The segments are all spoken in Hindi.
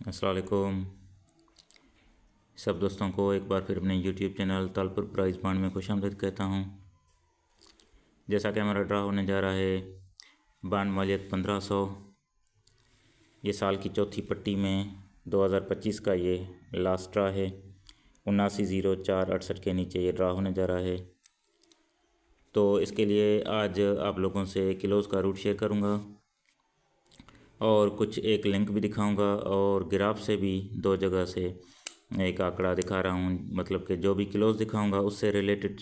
अस्सलाम वालेकुम। सब दोस्तों को एक बार फिर अपने YouTube channel Talpur prize bond में खुशामदीद कहता हूँ। जैसा कि हमारा ड्रा होने जा रहा है बांड मालियत 1500, ये साल की चौथी पट्टी में 2025 का ये लास्ट ड्रा है। 790468 के नीचे ये ड्रा होने जा रहा है। तो इसके लिए आज आप लोगों से किलोज़ का रूट शेयर करूँगा और कुछ एक लिंक भी दिखाऊंगा और ग्राफ से भी दो जगह से एक आंकड़ा दिखा रहा हूँ। मतलब कि जो भी किलोज़ दिखाऊंगा उससे रिलेटेड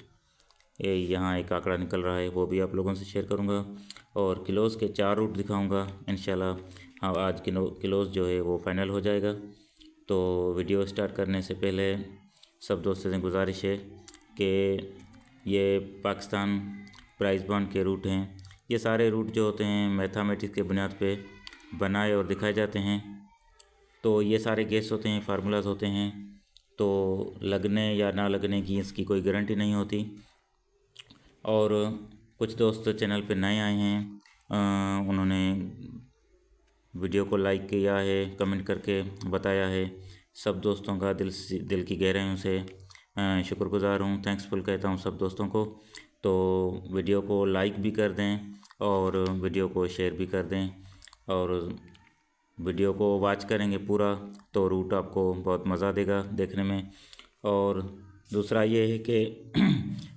यहाँ एक आंकड़ा निकल रहा है, वो भी आप लोगों से शेयर करूँगा और किलोज़ के 4 रूट दिखाऊंगा इंशाल्लाह। हाँ, आज किलोज़ जो है वो फाइनल हो जाएगा। तो वीडियो स्टार्ट करने से पहले सब दोस्तों से गुजारिश है कि ये पाकिस्तान प्राइज़ बॉन्ड के रूट हैं। ये सारे रूट जो होते हैं मैथमेटिक्स के बुनियाद पे बनाए और दिखाए जाते हैं। तो ये सारे गेस होते हैं, फार्मूलाज होते हैं, तो लगने या ना लगने की इसकी कोई गारंटी नहीं होती। और कुछ दोस्त चैनल पे नए आए हैं, उन्होंने वीडियो को लाइक किया है, कमेंट करके बताया है। सब दोस्तों का दिल की गहराइयों से शुक्रगुजार हूँ, थैंक्सफुल कहता हूँ सब दोस्तों को। तो वीडियो को लाइक भी कर दें और वीडियो को शेयर भी कर दें और वीडियो को वॉच करेंगे पूरा तो रूट आपको बहुत मज़ा देगा देखने में। और दूसरा ये है कि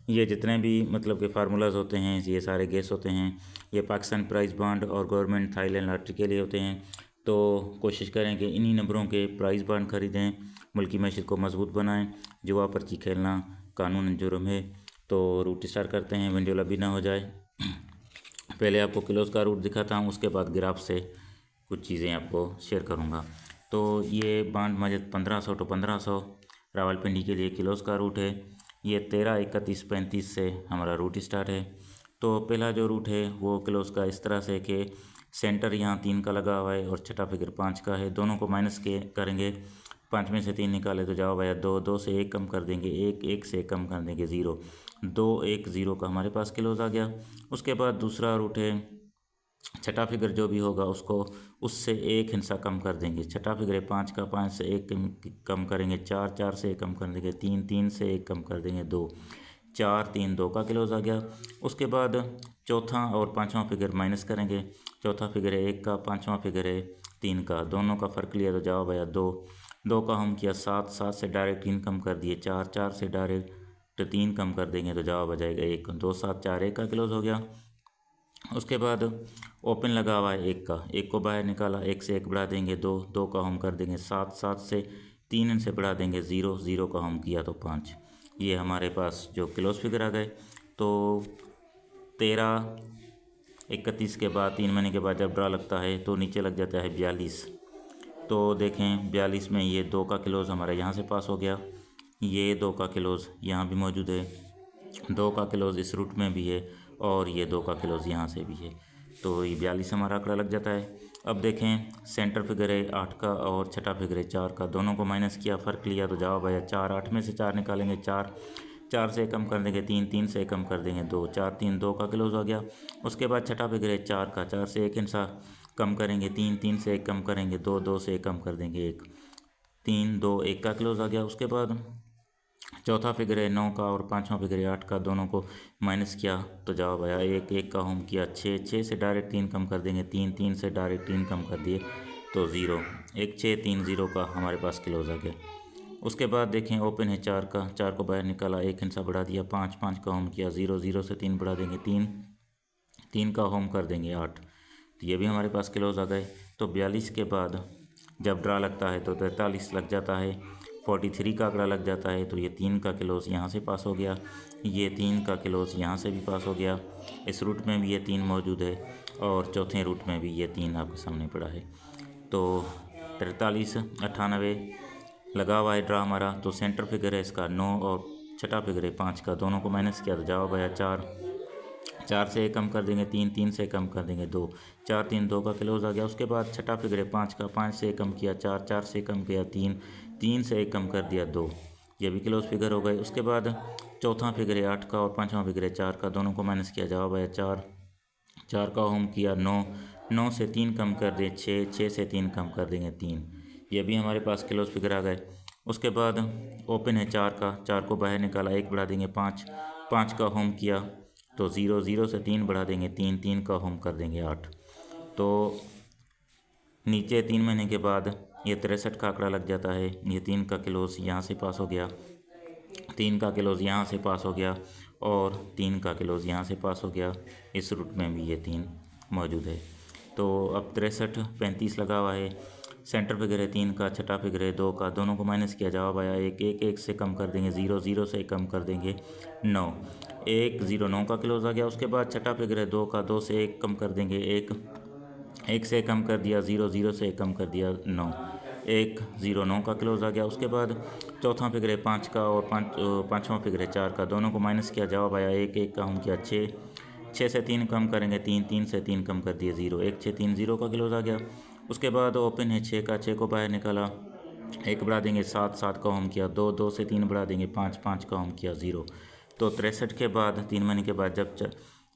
ये जितने भी मतलब के फार्मूलाज होते हैं ये सारे गेस होते हैं, ये पाकिस्तान प्राइज़ बॉन्ड और गवर्नमेंट थाईलैंड लॉटरी के लिए होते हैं। तो कोशिश करें कि इन्हीं नंबरों के प्राइज़ बॉन्ड ख़रीदें, मुल्की मैशत को मजबूत बनाएं। जुआ पर्ची खेलना कानून जुर्म है। तो रूट स्टार्ट करते हैं, वीडियो लंबी ना हो जाए। पहले आपको किलोज़ का रूट दिखाता हूँ, उसके बाद ग्राफ से कुछ चीज़ें आपको शेयर करूँगा। तो ये बांड मालियत 1500 to 1500 रावलपिंडी के लिए किलोज़ का रूट है। ये 13, 31, 35 से हमारा रूट स्टार्ट है। तो पहला जो रूट है वो किलोज़ का इस तरह से कि सेंटर यहाँ 3 का लगा हुआ है और छठा फिगर 5 का है। दोनों को माइनस के करेंगे, 5 में से 3 निकाले तो जवाब आया 2। 2 से 1 कम कर देंगे 1, 1 से कम कर देंगे 0। 2, 1, 0 का हमारे पास किलोज़ आ गया। उसके बाद दूसरा रूट है, छठा फिगर जो भी होगा उसको उससे एक हिस्सा कम कर देंगे। छठा फिगर है 5 का, 5 से 1 कम करेंगे 4, 4 से 1 कम कर देंगे 3, 3 से 1 कम कर देंगे 2। 4, 3, 2 का किलोज़ आ गया। उसके बाद चौथा और पाँचवा फिगर माइनस करेंगे। चौथा फिगर है 1 का, पाँचवा फिगर है 3 का, दोनों का फ़र्क लिया तो जवाब आया 2। 2 का हम किया 7, 7 से डायरेक्ट 3 कम कर दिए 4, 4 से डायरेक्ट 3 कम कर देंगे तो जवाब आ जाएगा 1। 2, 7, 4, 1 का किलोज़ हो गया। उसके बाद ओपन लगा हुआ है 1 का, 1 को बाहर निकाला, 1 से 1 बढ़ा देंगे 2, 2 का हम कर देंगे 7, 7 से 3 से बढ़ा देंगे 0, 0 का हम किया तो 5। ये हमारे पास जो किलोज़ फिगर आ गए। तो 13, 31 के बाद 3 महीने के बाद जब ड्रा लगता है तो नीचे लग जाता है 42। तो देखें 42 में ये 2 का किलोज़ हमारा यहाँ से पास हो गया, ये 2 का किलोज़ यहाँ भी मौजूद है, 2 का किलोज़ इस रूट में भी है और ये 2 का किलोज़ यहाँ से भी है। तो ये 42 हमारा आंकड़ा लग जाता है। अब देखें सेंटर फिगर है 8 का और छठा फिगर है 4 का, दोनों को माइनस किया, फ़र्क लिया तो जवाब आया 4। 8 में से 4 निकालेंगे 4, 4 से कम कर देंगे 3, 3 से कम कर देंगे 2, 4, 3, 2 का किलोज़ हो गया। उसके बाद छठा फिगर है 4 का, 4 से 1 हिस्सा कम करेंगे 3, 3 से 1 कम करेंगे 2, 2 से कम कर देंगे 1। 3, 2, 1 का क्लोज़ आ गया। उसके बाद चौथा फिगर है 9 का और पाँचवा फिगर है 8 का, दोनों को माइनस किया तो जवाब आया 1। 1 का होम किया 6, 6 से डायरेक्ट 3 कम कर देंगे 3, 3 से डायरेक्ट 3 कम कर दिए तो 0। 1, 6, 3, 0 का हमारे पास क्लोज़ आ गया। उसके बाद देखें ओपन है 4 का, 4 को बाहर निकाला, 1 हिस्सा बढ़ा दिया 5, 5 का होम किया 0, 0 से 3 बढ़ा देंगे 3, 3 का होम कर देंगे 8। तो ये भी हमारे पास क्लोज़ आ गए। तो 42 के बाद जब ड्रा लगता है तो 43 लग जाता है, 43 का आंकड़ा लग जाता है। तो ये 3 का किलोज़ यहाँ से पास हो गया, ये 3 का किलोज़ यहाँ से भी पास हो गया, इस रूट में भी ये 3 मौजूद है और चौथे रूट में भी ये 3 आपके सामने पड़ा है। तो 43, 98 लगा हुआ है ड्रा हमारा। तो सेंटर फिगर है इसका 9 और छठा फिगर है 5 का, दोनों को माइनस किया तो जवाब आया 4। 4 से 1 कम कर देंगे 3, 3 से कम कर देंगे 2, 4, 3, 2 का क्लोज़ आ गया। उसके बाद छठा फिगर है 5 का, 5 से 1 कम किया 4, 4 से कम किया 3, 3 से 1 कम कर दिया 2, ये भी क्लोज़ फिगर हो गए। उसके बाद चौथा फिगर है 8 का और पाँचवा फिगर है 4 का, दोनों को माइनस किया जवाब आया 4। 4 का होम किया 9, 9 से 3 कम कर दिए 6, 6 से 3 कम कर देंगे 3, ये भी हमारे पास क्लोज फिगर आ गए। उसके बाद ओपन है 4 का, 4 को बाहर निकाला, 1 बढ़ा देंगे 5, 5 का होम किया तो 0, 0 से 3 बढ़ा देंगे 3, 3 का होम कर देंगे 8। तो नीचे 3 महीने के बाद ये 63 का आंकड़ा लग जाता है। ये 3 का क्लोज यहाँ से पास हो गया, 3 का क्लोज यहाँ से पास हो गया और 3 का क्लोज यहाँ से पास हो गया। इस रूट में भी ये 3 मौजूद है। तो अब 63, 35 लगा हुआ है। सेंटर फिगर है 3 का, छठा फिगर है 2 का, दोनों को माइनस किया, जवाब आया 1, 1, 1 से कम कर देंगे 0, 0 से कम कर देंगे 9, 1, 0, 9 का क्लोज आ गया। उसके बाद छठा फिगर है 2 का, 2 से 1 कम कर देंगे 1, 1 से कम कर दिया 0, 0 से कम कर दिया 9, 1, 0, 9 का क्लोज आ गया। उसके बाद चौथा फिगर है 5 का और पाँचवां फिगर है 4 का, दोनों को माइनस किया, जवाब आया 1, 1 का हम किया 6, 6 से 3 कम करेंगे 3, 3 से 3 कम कर दिए 0, 1, 6, 3, 0 का क्लोज आ गया। उसके बाद ओपन है 6 का, 6 को बाहर निकाला, 1 बढ़ा देंगे 7, 7 का होम किया 2, 2 से 3 बढ़ा देंगे 5, 5 का होम किया 0। तो 63 के बाद 3 महीने के बाद जब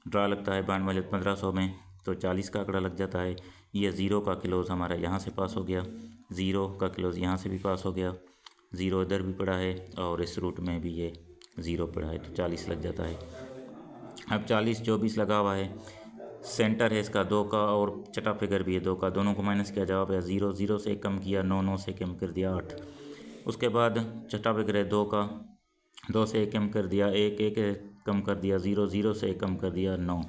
ड्रा लगता है 92,1500 में तो 40 का आंकड़ा लग जाता है। ये 0 का क्लोज हमारा यहाँ से पास हो गया, 0 का क्लोज यहाँ से भी पास हो गया, 0 इधर भी पड़ा है और इस रूट में भी ये 0 पड़ा है, तो 40 लग जाता है। अब 40, 24 लगा हुआ है। सेंटर है इसका 2 का और छठा फिगर भी है 2 का, दोनों को माइनस किया, जवाब है 0, 0 से कम किया 9, 9 से कम कर दिया 8। उसके बाद छठा फिगर है 2 का, 2 से 1 कम कर दिया 1, 1 कम कर दिया 0, 0 से कम कर दिया 9,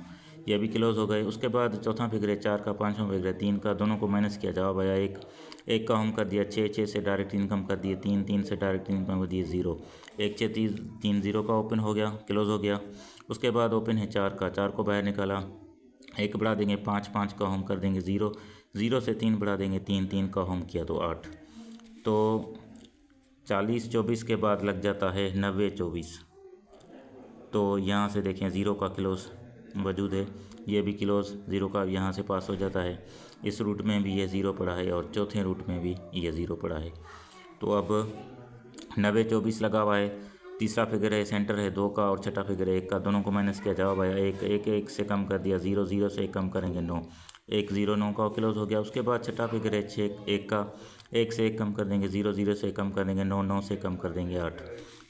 ये भी क्लोज हो गए। उसके बाद चौथा फिगर है 4 का, पाँचवां फिगर है 3 का, दोनों को माइनस किया, जवाब आया 1, 1 का हम कर दिया 6, 6 से डायरेक्ट इनकम कर दिए 3, 3 से डायरेक्ट इनकम कर दिए 0, 1, 6, 3, 0 का ओपन हो गया, क्लोज हो गया। उसके बाद ओपन है 4 का, 4 को बाहर निकाला, 1 बढ़ा देंगे 5, 5 का होम कर देंगे 0, 0 से 3 बढ़ा देंगे 3, 3 का होम किया तो 8। तो 40, 24 के बाद लग जाता है 90, 24। तो यहाँ से देखें 0 का क्लोज मौजूद है, ये भी क्लोज 0 का यहाँ से पास हो जाता है। इस रूट में भी ये 0 पड़ा है और चौथे रूट में भी ये 0 पड़ा है। तो अब 90, 24 लगा हुआ है। तीसरा फिगर है सेंटर है 2 का और छठा फिगर है 1 का, दोनों को माइनस किया, जवाब आया 1, 1, 1 से कम कर दिया 0, 0 से कम करेंगे 9, 1, 0, 9 का क्लोज हो गया। उसके बाद छठा फिगर है 6, 1 का, 1 से 1 कम कर देंगे 0, 0 से कम कर देंगे 9, 9 से कम कर देंगे 8,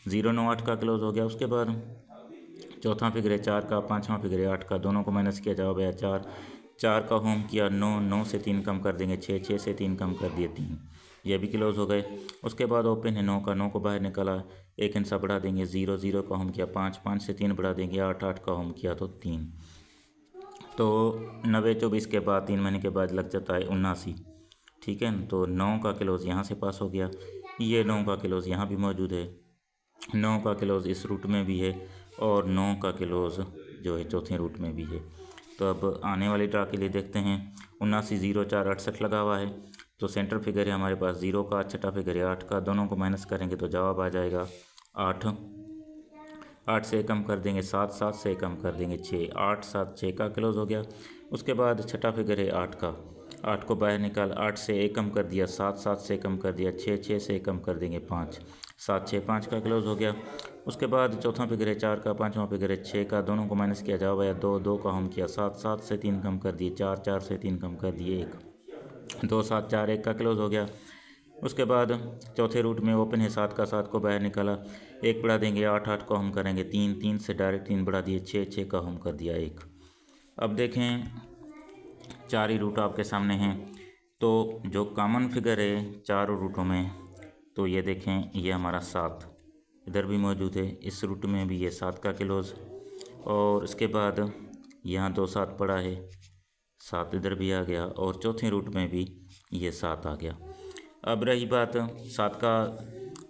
0, 9, 8 का क्लोज हो गया। उसके बाद चौथा फिगर है 4 का, पाँचवां फिगर है 8 का, दोनों को माइनस किया, जवाब आया 4, 4 का होम किया 9, 9 से 3 कम कर देंगे 6, 6 से 3 कम कर दिए 3, ये भी क्लोज हो गए। उसके बाद ओपन है 9 का, 9 को बाहर निकाला, 1 हिस्सा बढ़ा देंगे 0, 0 का होम किया 5, 5 से 3 बढ़ा देंगे 8, 8 का होम किया तो 3। तो 90, 24 के बाद 3 महीने के बाद लग जाता है 79, ठीक है। तो 9 का क्लोज यहाँ से पास हो गया, ये 9 का क्लोज यहाँ भी मौजूद है, 9 का क्लोज इस रूट में भी है और 9 का क्लोज जो है चौथे रूट में भी है। तो अब आने वाली ड्रा के लिए देखते हैं। 79, 0, 4, 68 लगा हुआ है। तो सेंटर फिगर है हमारे पास 0 का, छठा फिगर है 8 का, दोनों को माइनस करेंगे तो जवाब आ जाएगा 8, 8 से कम कर देंगे 7, 7 से कम कर देंगे 6, 8, 7, 6 का क्लोज हो गया। उसके बाद छठा फिगर है 8 का, 8 को बाहर निकाल, 8 से 1 कम कर दिया 7, 7 से कम कर दिया 6, 6 से कम कर देंगे 5, 7, 6, 5 का क्लोज हो गया। उसके बाद चौथा फिगर है 4 का, पाँचवां फिगर है 6 का, दोनों को माइनस किया, जवाब आया 2, 2 का हम किया 7, 7 से 3 कम कर दिए 4, 4 से 3 कम कर दिए 1, 2, 7, 4, 1 का क्लोज हो गया। उसके बाद चौथे रूट में ओपन है 7 का, 7 को बाहर निकाला, 1 बढ़ा देंगे 8, 8 को हम करेंगे 3, 3 से डायरेक्ट 3 बढ़ा दिए 6, 6 का हम कर दिया 1। अब देखें 4 ही रूट आपके सामने हैं। तो जो कॉमन फिगर है चारों रूटों में, तो ये देखें ये हमारा 7 इधर भी मौजूद है, इस रूट में भी ये 7 का क्लोज, और इसके बाद यहाँ 2, 7 पड़ा है, 7 इधर भी आ गया और चौथे रूट में भी ये 7 आ गया। अब रही बात 7 का,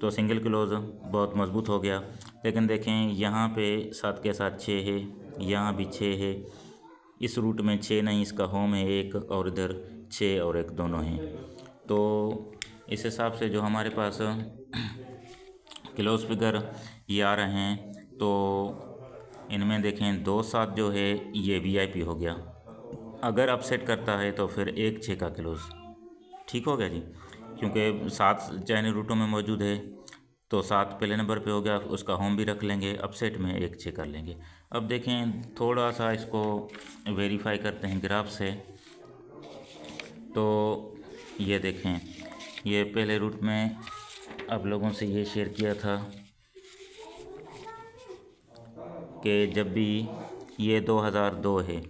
तो सिंगल क्लोज बहुत मजबूत हो गया, लेकिन देखें यहाँ पे 7 के साथ 6 है, यहाँ भी 6 है, इस रूट में 6 नहीं, इसका होम है 1 और इधर 6 और 1 दोनों हैं। तो इस हिसाब से जो हमारे पास क्लोज फिगर ये आ रहे हैं, तो इनमें देखें 2, 7 जो है ये वीआईपी हो गया, अगर अपसेट करता है तो फिर 1, 6 का क्लोज ठीक हो गया जी, क्योंकि 7 चाइनीज रूटों में मौजूद है, तो 7 पहले नंबर पे हो गया, उसका होम भी रख लेंगे, अपसेट में 1, 6 कर लेंगे। अब देखें थोड़ा सा इसको वेरीफाई करते हैं ग्राफ से। तो ये देखें ये पहले रूट में आप लोगों से ये शेयर किया था कि जब भी ये 2002 है,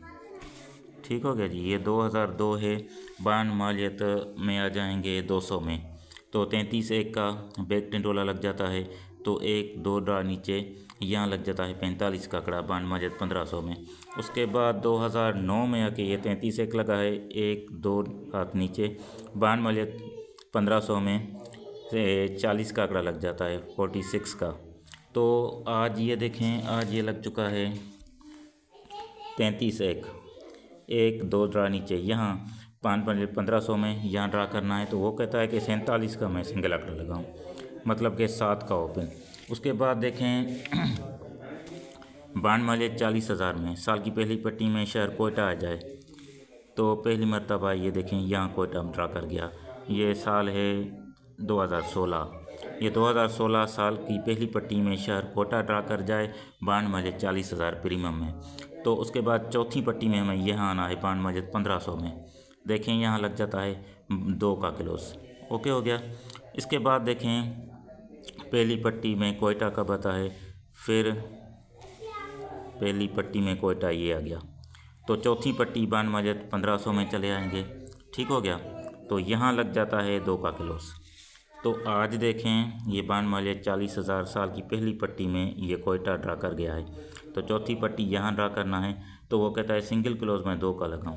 ठीक हो गया जी, ये 2002 है, बांड मालियत में आ जाएंगे 200 में, तो 33(1) का बैक टिंडोला लग जाता है, तो 1-2 ड्रा नीचे यहाँ लग जाता है 45 का आंकड़ा, बांड मालियत 1500 में। उसके बाद 2009 में आके ये 33(1) लगा है, 1-2 हाथ नीचे, बांड मालियत 1500 में से 40 का आंकड़ा लग जाता है, 46 का। तो आज ये देखें, आज ये लग चुका है 33(1), 1-2 ड्रा नीचे, यहाँ 1500 में यहाँ ड्रा करना है, तो वो कहता है कि 47 का मैं सिंगल आंकड़ा लगाऊं, मतलब कि 7 का ओपन। उसके बाद देखें बांड मालियत 40,000 में, साल की पहली पट्टी में शहर कोयटा आ जाए, तो पहली मरतबा ये देखें यहाँ कोयटा ड्रा कर गया। ये साल है 2016, ये 2016 साल की पहली पट्टी में शहर कोयटा ड्रा कर जाए, बांड मालियत 40,000 प्रीमियम में। तो उसके बाद चौथी पट्टी में हमें यहाँ आना है, बांड मालियत 1500 में, देखें यहाँ लग जाता है 2 का क्लोज, ओके हो गया। इसके बाद देखें पहली पट्टी में कोयटा कब आता है, फिर पहली पट्टी में कोयटा ये आ गया, तो चौथी पट्टी बांड मालियत 1500 में चले आएंगे, ठीक हो गया। तो यहाँ लग जाता है 2 का क्लोज। तो आज देखें ये बांड मालियत 40,000 साल की पहली पट्टी में ये कोयटा ड्रा कर गया है, तो चौथी पट्टी यहाँ ड्रा करना है, तो वो कहता है सिंगल क्लोज में 2 का लगाऊं।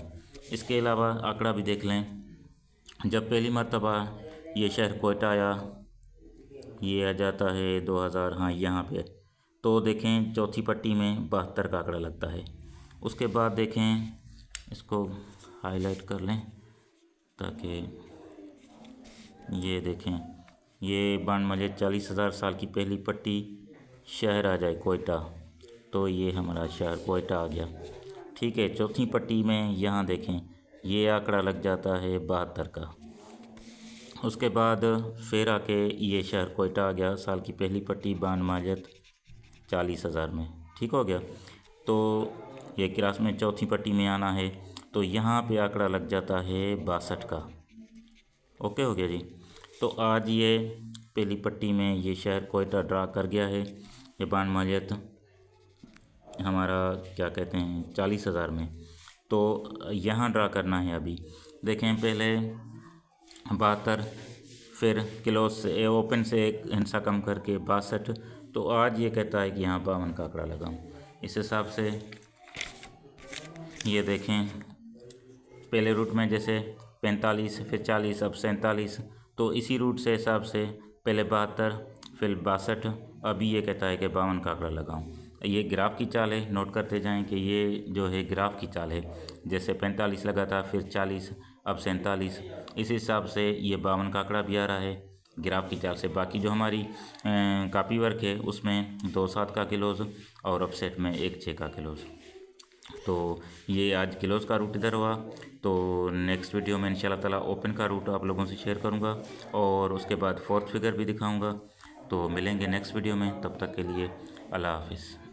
इसके अलावा आंकड़ा भी देख लें, जब पहली मरतबा ये शहर कोयटा आया, ये आ जाता है 2000, हाँ यहाँ पे, तो देखें चौथी पट्टी में 72 का आंकड़ा लगता है। उसके बाद देखें, इसको हाईलाइट कर लें ताकि ये देखें, ये बांड मालियत 40,000 साल की पहली पट्टी शहर आ जाए कोयटा, तो ये हमारा शहर कोयटा आ गया, ठीक है। चौथी पट्टी में यहाँ देखें ये आंकड़ा लग जाता है 72 का। उसके बाद फिर आके ये शहर कोयटा आ गया, साल की पहली पट्टी बांड मालियत 40,000 में, ठीक हो गया। तो ये क्रास में चौथी पट्टी में आना है, तो यहाँ पे आंकड़ा लग जाता है 62 का, ओके हो गया जी। तो आज ये पहली पट्टी में ये शहर कोयटा ड्रा कर गया है, ये बांड मालियत हमारा क्या कहते हैं 40,000 में, तो यहाँ ड्रा करना है। अभी देखें पहले 72, फिर क्लोज से ओपन से एक हिस्सा कम करके 62, तो आज ये कहता है कि यहाँ 52 का आंकड़ा लगाऊं। इस हिसाब से ये देखें पहले रूट में जैसे 45, फिर 40, अब 47, तो इसी रूट से हिसाब से पहले 72, फिर 62, अभी ये कहता है कि 52 का आंकड़ा लगाऊं। ये ग्राफ की चाल है, नोट करते जाएं कि ये जो है ग्राफ की चाल है, जैसे 45 लगा था, फिर 40, अब 47, इस हिसाब से ये 52 का आंकड़ा भी आ रहा है ग्राफ की चाल से। बाकी जो हमारी कॉपी वर्क है उसमें 2-7 का क्लोज और अपसेट में 1-6 का क्लोज। तो ये आज क्लोज का रूट इधर हुआ, तो नेक्स्ट वीडियो में इंशाल्लाह ताला ओपन का रूट आप लोगों से शेयर करूंगा और उसके बाद फोर्थ फिगर भी दिखाऊंगा। तो मिलेंगे नेक्स्ट वीडियो में, तब तक के लिए अल्लाह हाफिज़।